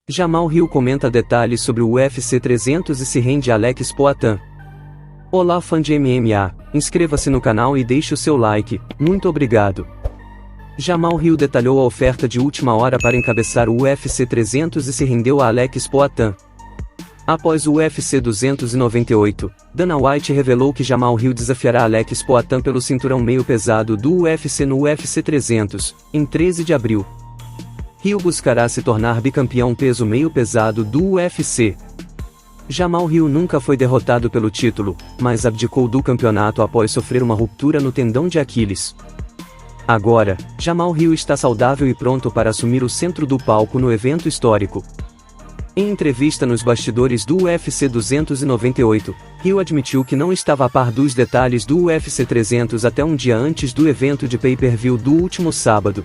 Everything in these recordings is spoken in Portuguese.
Jamal Hill comenta detalhes sobre o UFC 300 e se rende a Alex Poatan. Olá fã de MMA, inscreva-se no canal e deixe o seu like, muito obrigado. Jamal Hill detalhou a oferta de última hora para encabeçar o UFC 300 e se rendeu a Alex Poatan. Após o UFC 298, Dana White revelou que Jamal Hill desafiará Alex Poatan pelo cinturão meio pesado do UFC no UFC 300, em 13 de abril. Hill buscará se tornar bicampeão peso meio pesado do UFC. Jamal Hill nunca foi derrotado pelo título, mas abdicou do campeonato após sofrer uma ruptura no tendão de Aquiles. Agora, Jamal Hill está saudável e pronto para assumir o centro do palco no evento histórico. Em entrevista nos bastidores do UFC 298, Hill admitiu que não estava a par dos detalhes do UFC 300 até um dia antes do evento de pay-per-view do último sábado.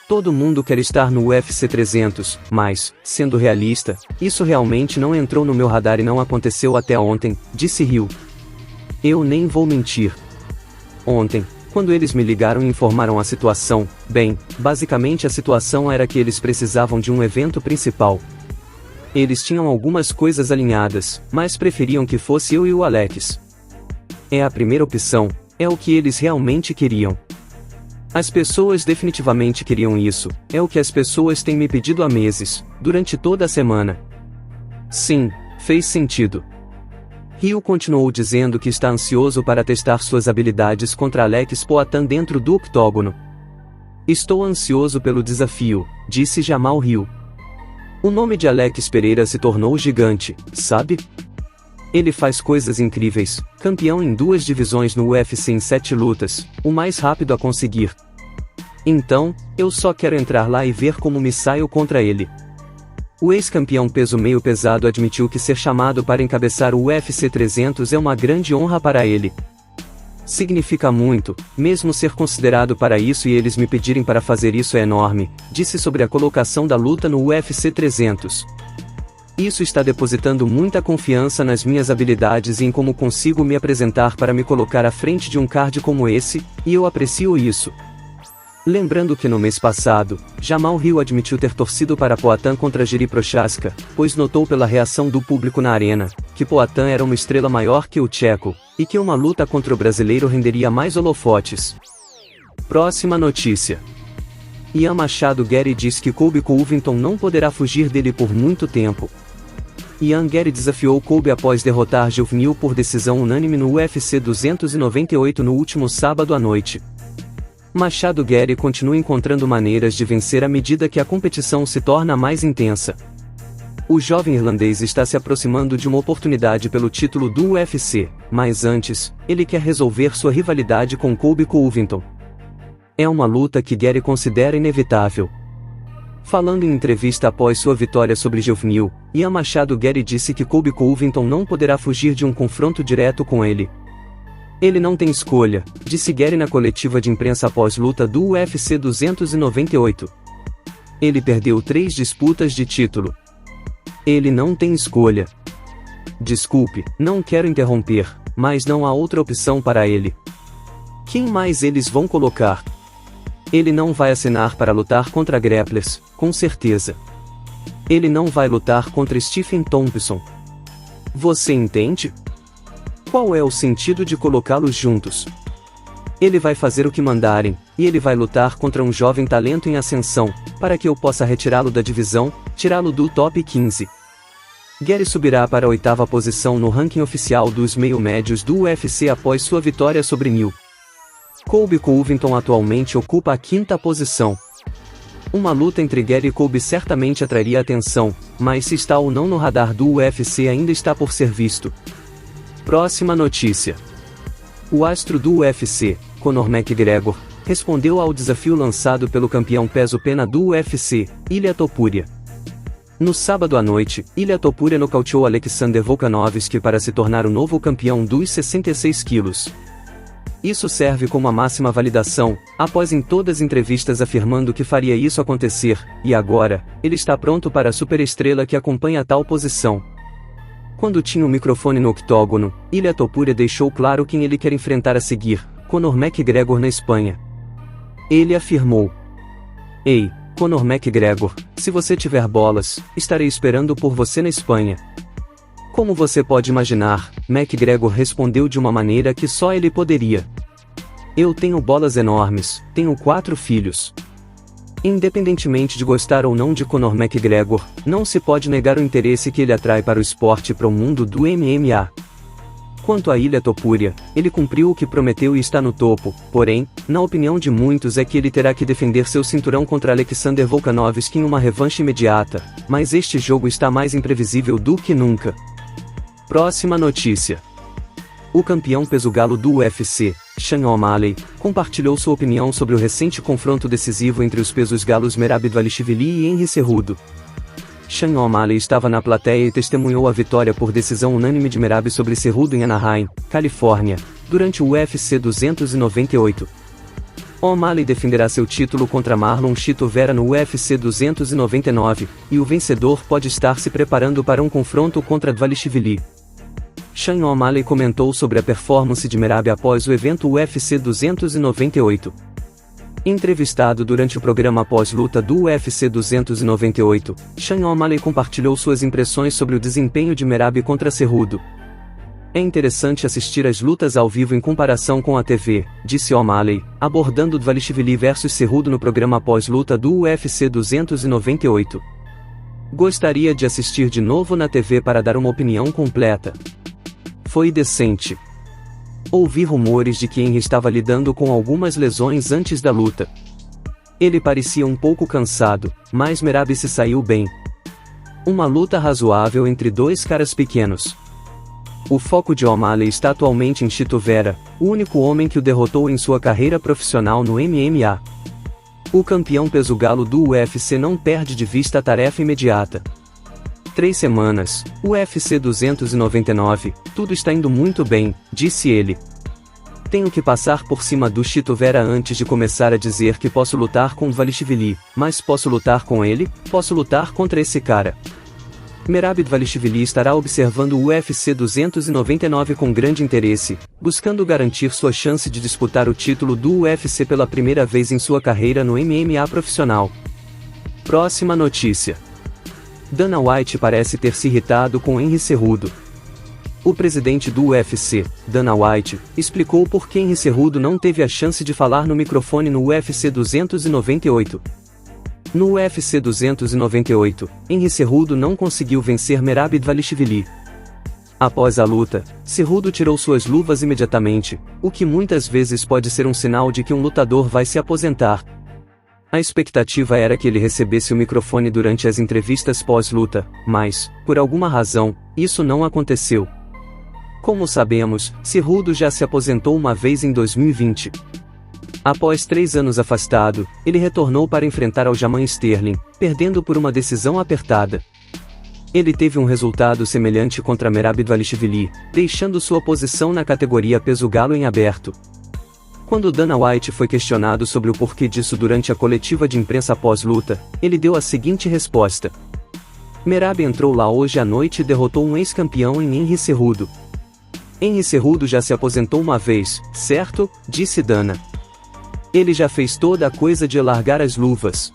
Todo mundo quer estar no UFC 300, mas, sendo realista, isso realmente não entrou no meu radar e não aconteceu até ontem, disse Hill. Eu nem vou mentir. Ontem, quando eles me ligaram e informaram a situação, bem, basicamente a situação era que eles precisavam de um evento principal. Eles tinham algumas coisas alinhadas, mas preferiam que fosse eu e o Alex. É a primeira opção, é o que eles realmente queriam. As pessoas definitivamente queriam isso, é o que as pessoas têm me pedido há meses, durante toda a semana. Sim, fez sentido. Hill continuou dizendo que está ansioso para testar suas habilidades contra Alex Poatan dentro do octógono. Estou ansioso pelo desafio, disse Jamal Hill. O nome de Alex Pereira se tornou gigante, sabe? Ele faz coisas incríveis, campeão em 2 divisões no UFC em 7 lutas, o mais rápido a conseguir. Então, eu só quero entrar lá e ver como me saio contra ele. O ex-campeão peso meio pesado admitiu que ser chamado para encabeçar o UFC 300 é uma grande honra para ele. Significa muito, mesmo ser considerado para isso e eles me pedirem para fazer isso é enorme, disse sobre a colocação da luta no UFC 300. Isso está depositando muita confiança nas minhas habilidades e em como consigo me apresentar para me colocar à frente de um card como esse, e eu aprecio isso. Lembrando que no mês passado, Jamal Hill admitiu ter torcido para Poatan contra Jiri Prochazka, pois notou pela reação do público na arena, que Poatan era uma estrela maior que o tcheco, e que uma luta contra o brasileiro renderia mais holofotes. Próxima notícia. Ian Machado Gary diz que Colby Covington não poderá fugir dele por muito tempo. Ian Gary desafiou Colby após derrotar Geoff Neal por decisão unânime no UFC 298 no último sábado à noite. Machado Gary continua encontrando maneiras de vencer à medida que a competição se torna mais intensa. O jovem irlandês está se aproximando de uma oportunidade pelo título do UFC, mas antes, ele quer resolver sua rivalidade com Colby Covington. É uma luta que Gary considera inevitável. Falando em entrevista após sua vitória sobre Geoff Neal, Ian Machado Gary disse que Colby Covington não poderá fugir de um confronto direto com ele. Ele não tem escolha, disse Gary na coletiva de imprensa após luta do UFC 298. Ele perdeu 3 disputas de título. Ele não tem escolha. Desculpe, não quero interromper, mas não há outra opção para ele. Quem mais eles vão colocar? Ele não vai assinar para lutar contra grapplers, com certeza. Ele não vai lutar contra Stephen Thompson. Você entende? Qual é o sentido de colocá-los juntos? Ele vai fazer o que mandarem, e ele vai lutar contra um jovem talento em ascensão, para que eu possa retirá-lo da divisão, tirá-lo do top 15. Gary subirá para a 8ª posição no ranking oficial dos meio-médios do UFC após sua vitória sobre Neal. Colby Covington atualmente ocupa a 5ª posição. Uma luta entre Gary e Colby certamente atrairia atenção, mas se está ou não no radar do UFC ainda está por ser visto. Próxima notícia. O astro do UFC, Conor McGregor, respondeu ao desafio lançado pelo campeão peso-pena do UFC, Ilia Topuria. No sábado à noite, Ilia Topuria nocauteou Alexander Volkanovski para se tornar o novo campeão dos 66 quilos. Isso serve como a máxima validação, após em todas as entrevistas afirmando que faria isso acontecer, e agora, ele está pronto para a superestrela que acompanha tal posição. Quando tinha o microfone no octógono, Ilia Topuria deixou claro quem ele quer enfrentar a seguir, Conor McGregor na Espanha. Ele afirmou: "Ei, Conor McGregor, se você tiver bolas, estarei esperando por você na Espanha. Como você pode imaginar, McGregor respondeu de uma maneira que só ele poderia. Eu tenho bolas enormes, tenho 4 filhos. Independentemente de gostar ou não de Conor McGregor, não se pode negar o interesse que ele atrai para o esporte e para o mundo do MMA. Quanto à Ilha Topuria, ele cumpriu o que prometeu e está no topo, porém, na opinião de muitos é que ele terá que defender seu cinturão contra Alexander Volkanovski em uma revanche imediata, mas este jogo está mais imprevisível do que nunca. Próxima notícia. O campeão peso-galo do UFC, Sean O'Malley, compartilhou sua opinião sobre o recente confronto decisivo entre os pesos-galos Merab Dvalishvili e Henry Cejudo. Sean O'Malley estava na plateia e testemunhou a vitória por decisão unânime de Merab sobre Cejudo em Anaheim, Califórnia, durante o UFC 298. O'Malley defenderá seu título contra Marlon Chito Vera no UFC 299, e o vencedor pode estar se preparando para um confronto contra Dvalishvili. Sean O'Malley comentou sobre a performance de Merab após o evento UFC 298. Entrevistado durante o programa pós-luta do UFC 298, Sean O'Malley compartilhou suas impressões sobre o desempenho de Merab contra Cejudo. É interessante assistir as lutas ao vivo em comparação com a TV, disse O'Malley, abordando Dvalishvili vs Cejudo no programa pós-luta do UFC 298. Gostaria de assistir de novo na TV para dar uma opinião completa. Foi decente. Ouvi rumores de que Henry estava lidando com algumas lesões antes da luta. Ele parecia um pouco cansado, mas Merab se saiu bem. Uma luta razoável entre dois caras pequenos. O foco de O'Malley está atualmente em Chito Vera, o único homem que o derrotou em sua carreira profissional no MMA. O campeão peso-galo do UFC não perde de vista a tarefa imediata. 3 semanas, UFC 299, tudo está indo muito bem, disse ele. Tenho que passar por cima do Chito Vera antes de começar a dizer que posso lutar com Dvalishvili, mas posso lutar com ele, posso lutar contra esse cara. Merab Dvalishvili estará observando o UFC 299 com grande interesse, buscando garantir sua chance de disputar o título do UFC pela primeira vez em sua carreira no MMA profissional. Próxima notícia. Dana White parece ter se irritado com Henry Cejudo. O presidente do UFC, Dana White, explicou por que Henry Cejudo não teve a chance de falar no microfone no UFC 298. No UFC 298, Henry Cejudo não conseguiu vencer Merab Dvalishvili. Após a luta, Cejudo tirou suas luvas imediatamente, o que muitas vezes pode ser um sinal de que um lutador vai se aposentar. A expectativa era que ele recebesse o microfone durante as entrevistas pós-luta, mas, por alguma razão, isso não aconteceu. Como sabemos, Cejudo já se aposentou uma vez em 2020. Após 3 anos afastado, ele retornou para enfrentar Aljamain Sterling, perdendo por uma decisão apertada. Ele teve um resultado semelhante contra Merab Dvalishvili, deixando sua posição na categoria peso-galo em aberto. Quando Dana White foi questionado sobre o porquê disso durante a coletiva de imprensa pós-luta, ele deu a seguinte resposta. Merab entrou lá hoje à noite e derrotou um ex-campeão em Henry Cejudo. Henry Cejudo já se aposentou uma vez, certo? Disse Dana. Ele já fez toda a coisa de largar as luvas.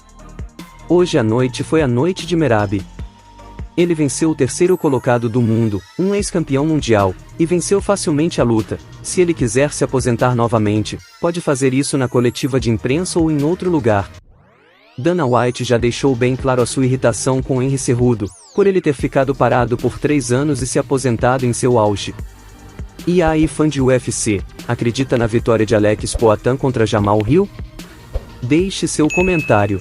Hoje à noite foi a noite de Merab. Ele venceu o 3º colocado do mundo, um ex-campeão mundial, e venceu facilmente a luta. Se ele quiser se aposentar novamente, pode fazer isso na coletiva de imprensa ou em outro lugar. Dana White já deixou bem claro a sua irritação com Henry Cejudo, por ele ter ficado parado por 3 anos e se aposentado em seu auge. E aí, fã de UFC, acredita na vitória de Alex Poatan contra Jamal Hill? Deixe seu comentário.